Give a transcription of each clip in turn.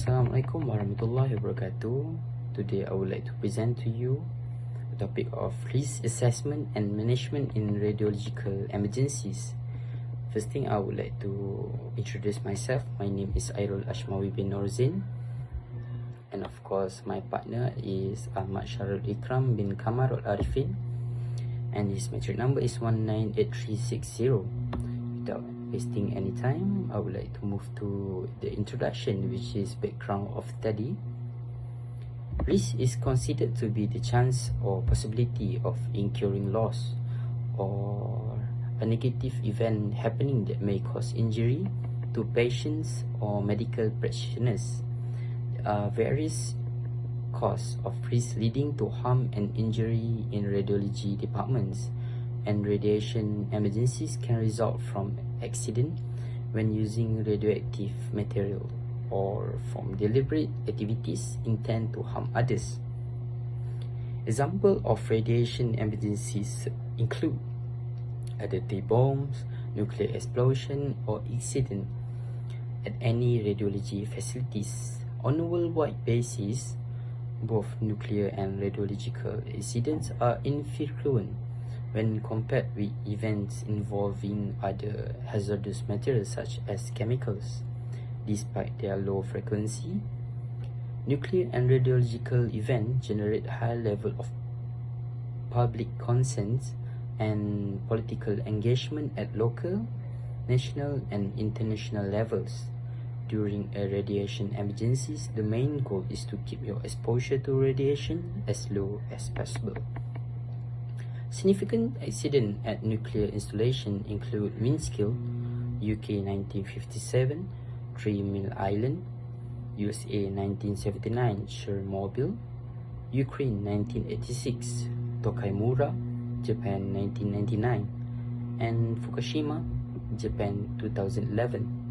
Assalamualaikum warahmatullahi wabarakatuh. Today I would like to present to you the topic of risk assessment and management in radiological emergencies. First thing, I would like to introduce myself. My name is Airul Asymawi bin Noorzain, and of course my partner is Ahmad Shahrul Ikram bin Kamalularifin, and his metric number is 198360. Without wasting any time, I would like to move to the introduction, which is background of study. Risk is considered to be the chance or possibility of incurring loss or a negative event happening that may cause injury to patients or medical practitioners. Various causes of risk leading to harm and injury in radiology departments and radiation emergencies can result from accident when using radioactive material or from deliberate activities intend to harm others. Example of radiation emergencies include dirty bombs, nuclear explosion, or accident at any radiology facilities. On a worldwide basis, both nuclear and radiological accidents are infrequent when compared with events involving other hazardous materials such as chemicals. Despite their low frequency, nuclear and radiological events generate high level of public consent and political engagement at local, national, and international levels. During a radiation emergencies, the main goal is to keep your exposure to radiation as low as possible. Significant accidents at nuclear installation include Minskill, UK 1957, 3 Mile Island, USA 1979, Chernobyl, Ukraine 1986, Tokaimura, Japan 1999, and Fukushima, Japan 2011.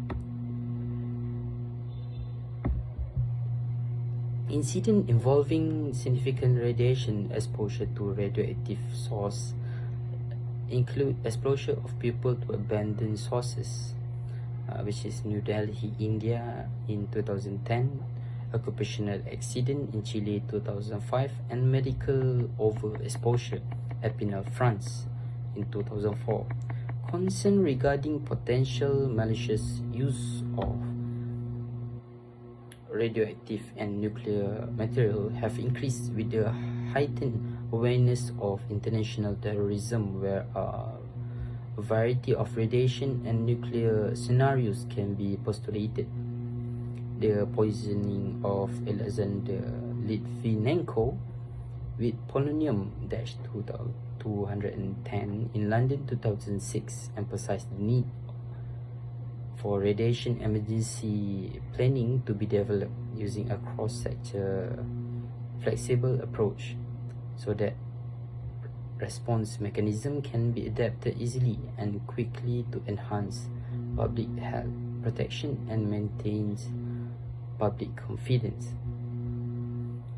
Incident involving significant radiation exposure to radioactive source include exposure of people to abandoned sources, which is New Delhi, India in 2010, occupational accident in Chile 2005, and medical overexposure at Epinal, France in 2004. Concern regarding potential malicious use of radioactive and nuclear material have increased with the heightened awareness of international terrorism, where a variety of radiation and nuclear scenarios can be postulated. The poisoning of Alexander Litvinenko with polonium-210 in London 2006 emphasized the need for radiation emergency planning to be developed using a cross-sector flexible approach so that response mechanism can be adapted easily and quickly to enhance public health protection and maintains public confidence.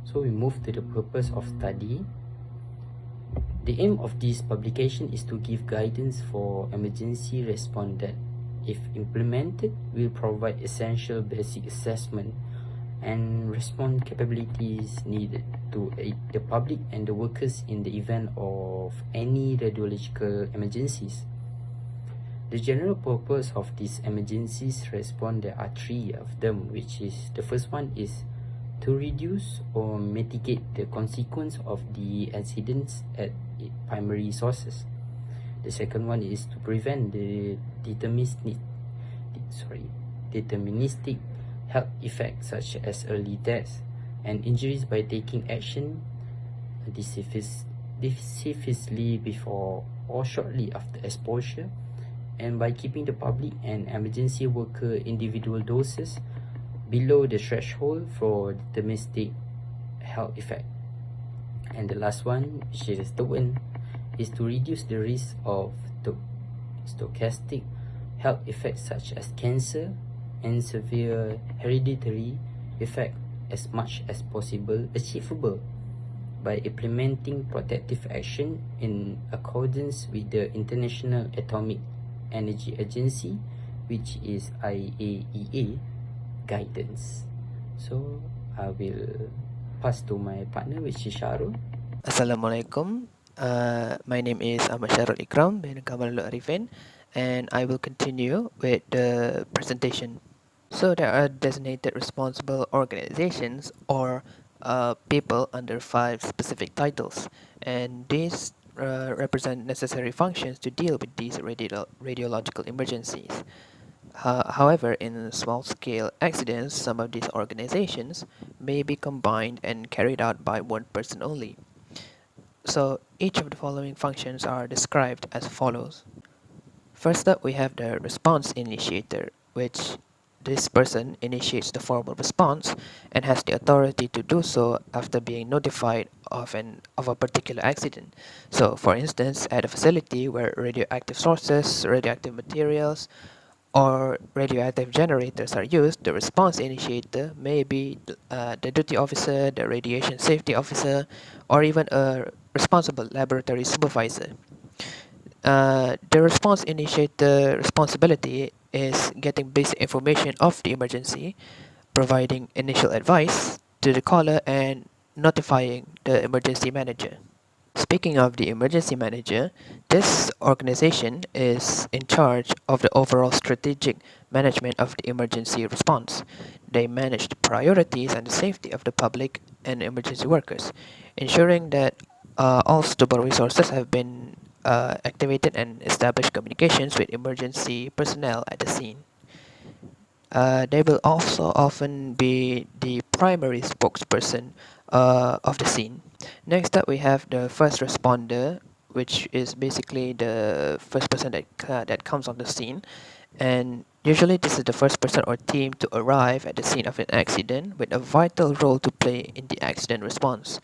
So we move to the purpose of study. The aim of this publication is to give guidance for emergency response that, if implemented, will provide essential basic assessment and response capabilities needed to aid the public and the workers in the event of any radiological emergencies. The general purpose of these emergencies response, there are three of them, which is the first one is to reduce or mitigate the consequence of the accidents at primary sources. The second one is to prevent the deterministic health effects such as early deaths and injuries by taking action decisively before or shortly after exposure, and by keeping the public and emergency worker individual doses below the threshold for deterministic health effect. And the last one, which is the one, is to reduce the risk of stochastic health effects such as cancer and severe hereditary effect as much as possible achievable by implementing protective action in accordance with the International Atomic Energy Agency, which is IAEA guidance. So I will pass to my partner, which is Shahrul. Assalamualaikum. My name is Ahmad Shahrul Ikram bin Kamalularifin, and I will continue with the presentation. So there are designated responsible organizations or people under 5 specific titles, and these represent necessary functions to deal with these radiological emergencies. However, in small-scale accidents, some of these organizations may be combined and carried out by one person only. So each of the following functions are described as follows. First up, we have the response initiator, which this person initiates the formal response and has the authority to do so after being notified of a particular accident. So, for instance, at a facility where radioactive sources, radioactive materials, or radioactive generators are used, the response initiator may be the duty officer, the radiation safety officer, or even a responsible laboratory supervisor. The response initiator responsibility is getting basic information of the emergency, providing initial advice to the caller, and notifying the emergency manager. Speaking of the emergency manager, this organization is in charge of the overall strategic management of the emergency response. They manage the priorities and the safety of the public and emergency workers, ensuring that all suitable resources have been activated and establish communications with emergency personnel at the scene. They will also often be the primary spokesperson of the scene. Next up, we have the first responder, which is basically the first person that comes on the scene, and usually this is the first person or team to arrive at the scene of an accident with a vital role to play in the accident response.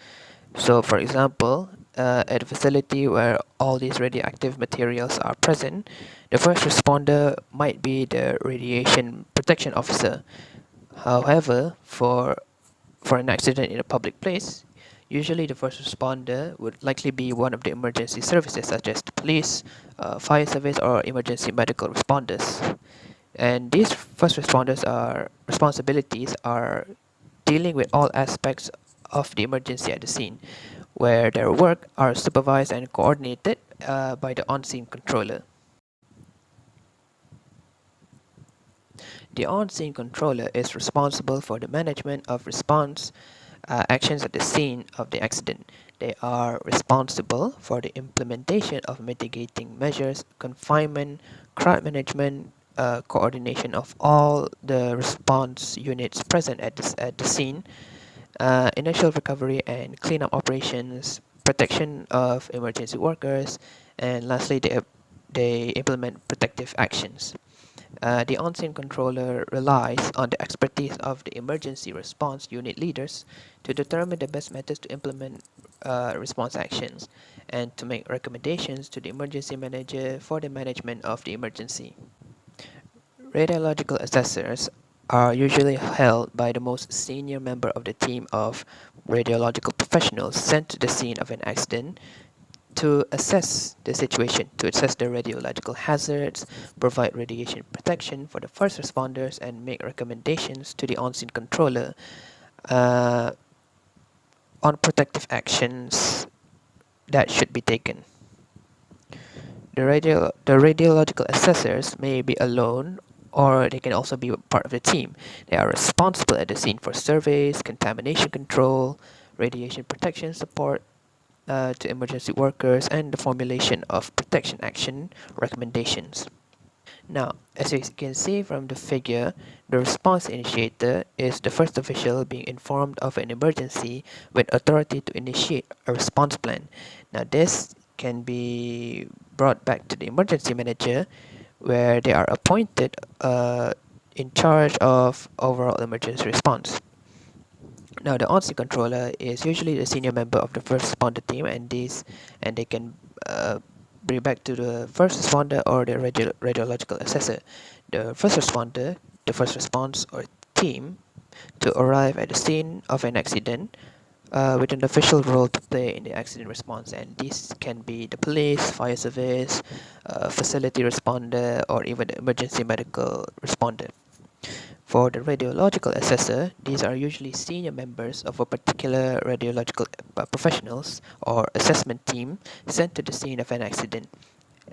So, for example, at a facility where all these radioactive materials are present, the first responder might be the radiation protection officer. However, for an accident in a public place, usually the first responder would likely be one of the emergency services such as the police, fire service, or emergency medical responders. And these first responders are responsibilities are dealing with all aspects of the emergency at the scene, where their work are supervised and coordinated by the on-scene controller. The on-scene controller is responsible for the management of response actions at the scene of the accident. They are responsible for the implementation of mitigating measures, confinement, crowd management, coordination of all the response units present at the scene, initial recovery and cleanup operations, protection of emergency workers, and lastly, they implement protective actions. The on-scene controller relies on the expertise of the emergency response unit leaders to determine the best methods to implement response actions and to make recommendations to the emergency manager for the management of the emergency. Radiological assessors are usually held by the most senior member of the team of radiological professionals sent to the scene of an accident to assess the situation, to assess the radiological hazards, provide radiation protection for the first responders, and make recommendations to the on-scene controller uh, on protective actions that should be taken. The radiological assessors may be alone or they can also be part of the team. They are responsible at the scene for surveys, contamination control, radiation protection support, to emergency workers and the formulation of protection action recommendations. Now, as you can see from the figure, the response initiator is the first official being informed of an emergency with authority to initiate a response plan. Now, this can be brought back to the emergency manager where they are appointed in charge of overall emergency response. Now, the on-scene controller is usually the senior member of the first responder team, and they can uh, bring back to the first responder or the radiological assessor. The first responder, the first response or team to arrive at the scene of an accident with an official role to play in the accident response, and these can be the police, fire service, facility responder, or even the emergency medical responder. For the radiological assessor, these are usually senior members of a particular radiological professionals or assessment team sent to the scene of an accident.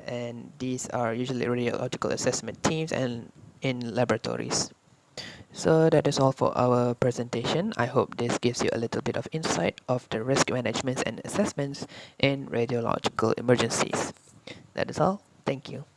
And these are usually radiological assessment teams and in laboratories. So that is all for our presentation. I hope this gives you a little bit of insight of the risk management and assessments in radiological emergencies. That is all. Thank you.